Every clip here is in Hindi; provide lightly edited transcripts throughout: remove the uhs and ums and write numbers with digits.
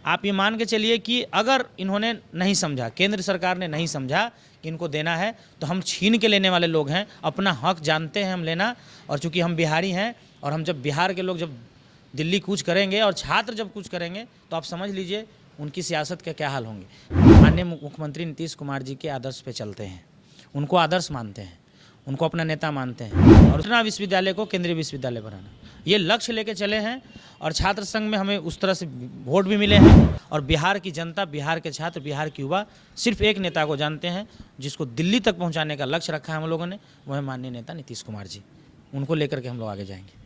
आप ये मान के चलिए कि अगर इन्होंने नहीं समझा, केंद्र सरकार ने नहीं समझा कि इनको देना है, तो हम छीन के लेने वाले लोग हैं। अपना हक जानते हैं हम लेना, और चूंकि हम बिहारी हैं और हम जब बिहार के लोग जब दिल्ली कूच करेंगे और छात्र जब कूच करेंगे तो आप समझ लीजिए उनकी सियासत के क्या हाल होंगे। माननीय मुख्यमंत्री नीतीश कुमार जी के आदर्श पे चलते हैं, उनको आदर्श मानते हैं, उनको अपना नेता मानते हैं, और पटना विश्वविद्यालय को केंद्रीय विश्वविद्यालय बनाना, ये लक्ष्य लेके चले हैं। और छात्र संघ में हमें उस तरह से वोट भी मिले हैं, और बिहार की जनता, बिहार के छात्र, बिहार के युवा सिर्फ एक नेता को जानते हैं जिसको दिल्ली तक पहुंचाने का लक्ष्य रखा है हम लोगों ने, वो है माननीय नेता नीतीश कुमार जी। उनको लेकर के हम लोग आगे जाएंगे।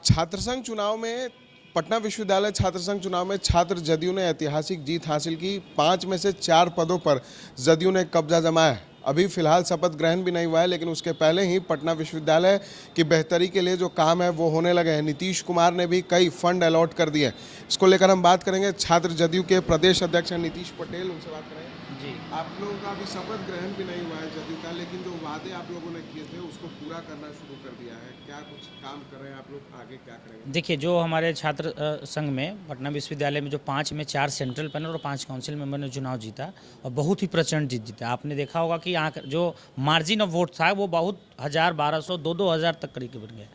छात्र संघ चुनाव में, पटना विश्वविद्यालय छात्र संघ चुनाव में छात्र जदयू ने ऐतिहासिक जीत हासिल की। 5 में से 4 पदों पर जदयू ने कब्जा जमाया। अभी फिलहाल शपथ ग्रहण भी नहीं हुआ है, लेकिन उसके पहले ही पटना विश्वविद्यालय की बेहतरी के लिए जो काम है वो होने लगे हैं। नीतीश कुमार ने भी कई फंड अलॉट कर दिए। इसको लेकर हम बात करेंगे छात्र जदयू के प्रदेश अध्यक्ष हैं नीतीश पटेल, उनसे बात करेंगे। जी, आप लोगों का अभी शपथ ग्रहण भी नहीं हुआ है जदयू का, लेकिन जो वादे आप लोगों ने किए थे उसको पूरा करना शुरू कर दिया है। क्या कुछ काम कर रहे हैं आप लोग, आगे क्या करेंगे? देखिए, जो हमारे छात्र संघ में पटना विश्वविद्यालय में जो 5 में 4 सेंट्रल पैनल और 5 काउंसिल मेंबर ने चुनाव जीता, और बहुत ही प्रचंड जीत जीता। आपने देखा होगा कि यहाँ जो मार्जिन ऑफ वोट था वो बहुत 1000, 1200, 2-2000 तक करीब बन गया।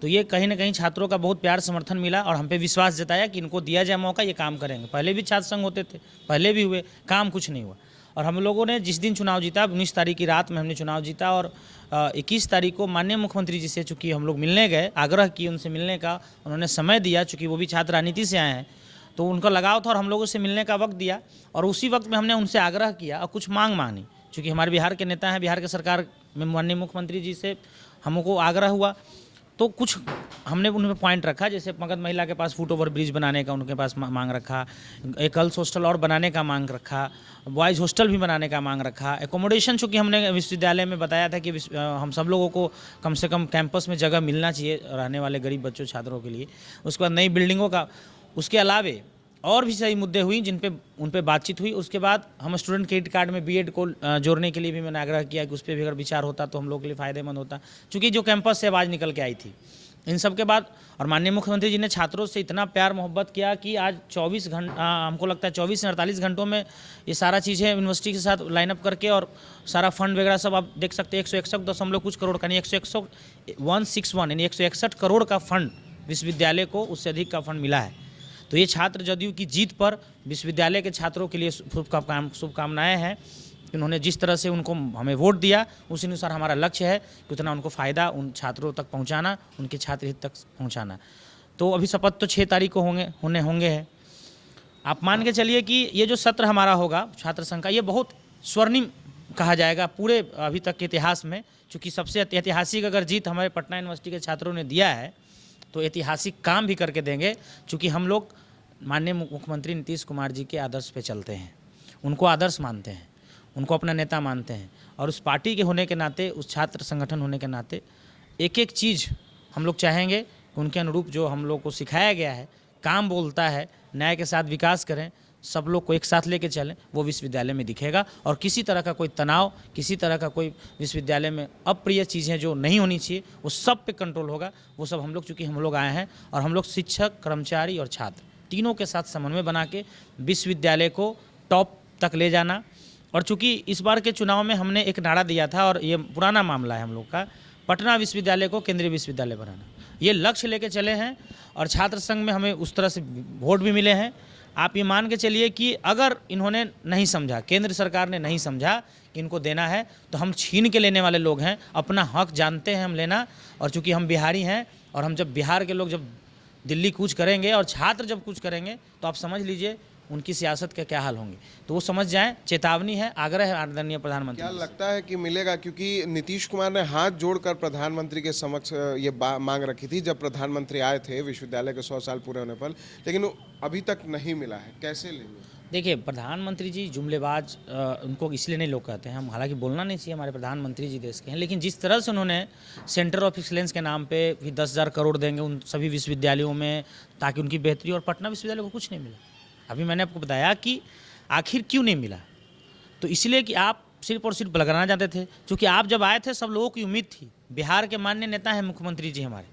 तो ये कहीं ना कहीं छात्रों का बहुत प्यार समर्थन मिला, और हम पे विश्वास जताया कि इनको दिया जाए मौका, ये काम करेंगे। पहले भी छात्र संघ होते थे, पहले भी हुए, काम कुछ नहीं हुआ। और हम लोगों ने जिस दिन चुनाव जीता, 19 तारीख की रात में हमने चुनाव जीता, और 21 तारीख को माननीय मुख्यमंत्री जी से चूँकि हम लोग मिलने गए, आग्रह किए उनसे मिलने का, उन्होंने समय दिया, चूँकि वो भी छात्र राजनीति से आए हैं तो उनका लगाव था, और हम लोगों से मिलने का वक्त दिया। और उसी वक्त में हमने उनसे आग्रह किया और कुछ मांग मानी, चूँकि हमारे बिहार के नेता हैं, बिहार के सरकार में माननीय मुख्यमंत्री जी से हमको आग्रह हुआ, तो कुछ हमने उनमें पॉइंट रखा। जैसे मगध महिला के पास फुट ओवर ब्रिज बनाने का उनके पास मांग रखा, एक गर्ल्स हॉस्टल और बनाने का मांग रखा, बॉयज़ हॉस्टल भी बनाने का मांग रखा, एकोमोडेशन, चूँकि हमने विश्वविद्यालय में बताया था कि हम सब लोगों को कम से कम कैंपस में जगह मिलना चाहिए रहने वाले गरीब बच्चों, छात्रों के लिए। उसके बाद नई बिल्डिंगों का, उसके अलावे और भी सही मुद्दे हुई उन पे बातचीत हुई। उसके बाद हम स्टूडेंट क्रेडिट कार्ड में बीएड को जोड़ने के लिए भी मैंने आग्रह किया कि उस पर भी अगर विचार होता तो हम लोग के लिए फ़ायदेमंद होता, चूँकि जो कैंपस से आवाज़ निकल के आई थी। इन सब के बाद और माननीय मुख्यमंत्री जी ने छात्रों से इतना प्यार मोहब्बत किया कि आज 24 घंटा, हमको लगता है 24 से 48 घंटों में ये सारा चीज़ें यूनिवर्सिटी के साथ लाइनअप करके, और सारा फंड वगैरह सब आप देख सकते हैं। 161 कुछ करोड़ का, नहीं 161 यानी 161 करोड़ का फंड विश्वविद्यालय को, उससे अधिक का फंड मिला है। तो ये छात्र जदयू की जीत पर विश्वविद्यालय के छात्रों के लिए शुभकामनाएँ हैं। उन्होंने जिस तरह से उनको हमें वोट दिया, उसी अनुसार हमारा लक्ष्य है कि उतना उनको फ़ायदा उन छात्रों तक पहुंचाना, उनके छात्र हित तक पहुंचाना। तो अभी शपथ तो 6 तारीख को होंगे हैं। आप मान के चलिए कि ये जो सत्र हमारा होगा छात्र संघ का, ये बहुत स्वर्णिम कहा जाएगा पूरे अभी तक के इतिहास में। चूँकि सबसे ऐतिहासिक अगर जीत हमारे पटना यूनिवर्सिटी के छात्रों ने दिया है, तो ऐतिहासिक काम भी करके देंगे। चूँकि हम लोग माननीय मुख्यमंत्री नीतीश कुमार जी के आदर्श पे चलते हैं, उनको आदर्श मानते हैं, उनको अपना नेता मानते हैं, और उस पार्टी के होने के नाते, उस छात्र संगठन होने के नाते एक एक चीज़ हम लोग चाहेंगे कि उनके अनुरूप जो हम लोग को सिखाया गया है, काम बोलता है, न्याय के साथ विकास करें, सब लोग को एक साथ लेके चलें, वो विश्वविद्यालय में दिखेगा। और किसी तरह का कोई तनाव, किसी तरह का कोई विश्वविद्यालय में अप्रिय चीज़ें जो नहीं होनी चाहिए, वो सब पे कंट्रोल होगा। वो सब हम लोग, चूँकि हम लोग आए हैं और हम लोग शिक्षक, कर्मचारी और छात्र तीनों के साथ समन्वय बना के विश्वविद्यालय को टॉप तक ले जाना। और चूँकि इस बार के चुनाव में हमने एक नारा दिया था, और ये पुराना मामला है हम लोग का, पटना विश्वविद्यालय को केंद्रीय विश्वविद्यालय बनाना, ये लक्ष्य लेके चले हैं। और छात्र संघ में हमें उस तरह से वोट भी मिले हैं। आप ये मान के चलिए कि अगर इन्होंने नहीं समझा, केंद्र सरकार ने नहीं समझा कि इनको देना है, तो हम छीन के लेने वाले लोग हैं। अपना हक जानते हैं हम लेना, और चूँकि हम बिहारी हैं और हम जब बिहार के लोग जब दिल्ली कूच करेंगे और छात्र जब कूच करेंगे तो आप समझ लीजिए उनकी सियासत के क्या हाल होंगे। तो वो समझ जाएं, चेतावनी है, आग्रह है आदरणीय प्रधानमंत्री। क्या लगता है कि मिलेगा? क्योंकि नीतीश कुमार ने हाथ जोड़कर प्रधानमंत्री के समक्ष ये मांग रखी थी जब प्रधानमंत्री आए थे विश्वविद्यालय के 100 साल पूरे होने पर, लेकिन अभी तक नहीं मिला है। कैसे लेंगे? देखिए, प्रधानमंत्री जी जुमलेबाज उनको इसलिए नहीं लोग कहते हैं, हम हालांकि बोलना नहीं चाहिए, हमारे प्रधानमंत्री जी देश के हैं, लेकिन जिस तरह से उन्होंने सेंटर ऑफ एक्सीलेंस के नाम पे भी 10,000 करोड़ देंगे उन सभी विश्वविद्यालयों में ताकि उनकी बेहतरी, और पटना विश्वविद्यालय को कुछ नहीं मिला। अभी मैंने आपको बताया कि आखिर क्यों नहीं मिला, तो इसलिए कि आप सिर्फ और सिर्फ लगाना चाहते थे। क्योंकि आप जब आए थे सब लोगों की उम्मीद थी, बिहार के माननीय नेता हैं मुख्यमंत्री जी हमारे,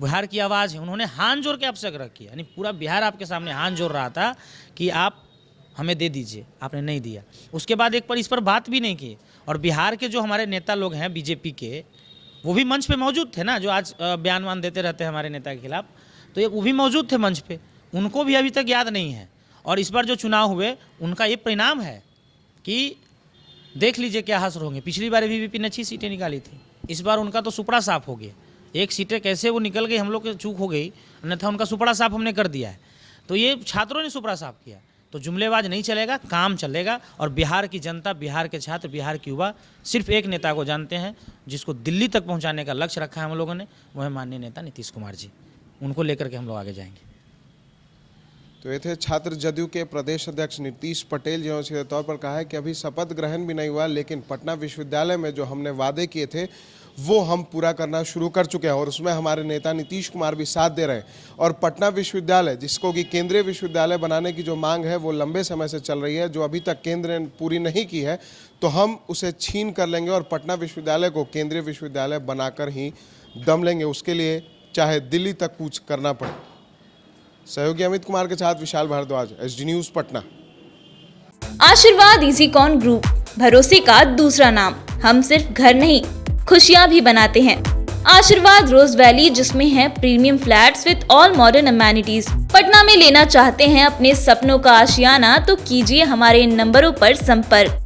बिहार की आवाज़ है, उन्होंने हाथ जोड़ के आपसे आग्रह किया, यानी पूरा बिहार आपके सामने हाथ जोड़ रहा था कि आप हमें दे दीजिए, आपने नहीं दिया। उसके बाद एक पर इस पर बात भी नहीं की। और बिहार के जो हमारे नेता लोग हैं बीजेपी के, वो भी मंच पे मौजूद थे ना, जो आज बयान देते रहते हैं हमारे नेता के खिलाफ, तो ये वो भी मौजूद थे मंच पे, उनको भी अभी तक याद नहीं है। और इस बार जो चुनाव हुए उनका ये परिणाम है कि देख लीजिए क्या हासिल होंगे। पिछली बार बीजेपी ने 6 सीटें निकाली थी, इस बार उनका तो सुपड़ा साफ हो गया। 1 सीटें कैसे वो निकल गई, हम लोग की चूक हो गई, अन्यथा उनका सुपड़ा साफ हमने कर दिया है। तो ये छात्रों ने सुपड़ा साफ किया। तो जुमलेबाज नहीं चलेगा, काम चलेगा। और बिहार की जनता, बिहार के छात्र, बिहार के युवा सिर्फ एक नेता को जानते हैं जिसको दिल्ली तक पहुंचाने का लक्ष्य रखा है हम लोगों ने, वह है माननीय नेता नीतीश कुमार जी। उनको लेकर के हम लोग आगे जाएंगे। तो ये थे छात्र जदयू के प्रदेश अध्यक्ष नीतीश पटेल, जिन्होंने सीधे तौर पर कहा है कि अभी शपथ ग्रहण भी नहीं हुआ, लेकिन पटना विश्वविद्यालय में जो हमने वादे किए थे वो हम पूरा करना शुरू कर चुके हैं और उसमें हमारे नेता नीतीश कुमार भी साथ दे रहे हैं। और पटना विश्वविद्यालय, जिसको कि केंद्रीय विश्वविद्यालय बनाने की जो मांग है वो लंबे समय से चल रही है, जो अभी तक केंद्र ने पूरी नहीं की है, तो हम उसे छीन कर लेंगे और पटना विश्वविद्यालय को केंद्रीय विश्वविद्यालय बनाकर ही दम लेंगे। उसके लिए चाहे दिल्ली तक कूच करना पड़े। सहयोगी अमित कुमार के साथ विशाल भारद्वाज, एसडी न्यूज़ पटना। आशीर्वाद इजीकॉन ग्रुप, भरोसे का दूसरा नाम। हम सिर्फ घर नहीं, खुशियां भी बनाते हैं। आशीर्वाद रोज वैली, जिसमें है premium flats with all modern amenities. Patna में लेना चाहते हैं अपने सपनों का आशियाना, तो कीजिए हमारे इन नंबरों पर संपर्क।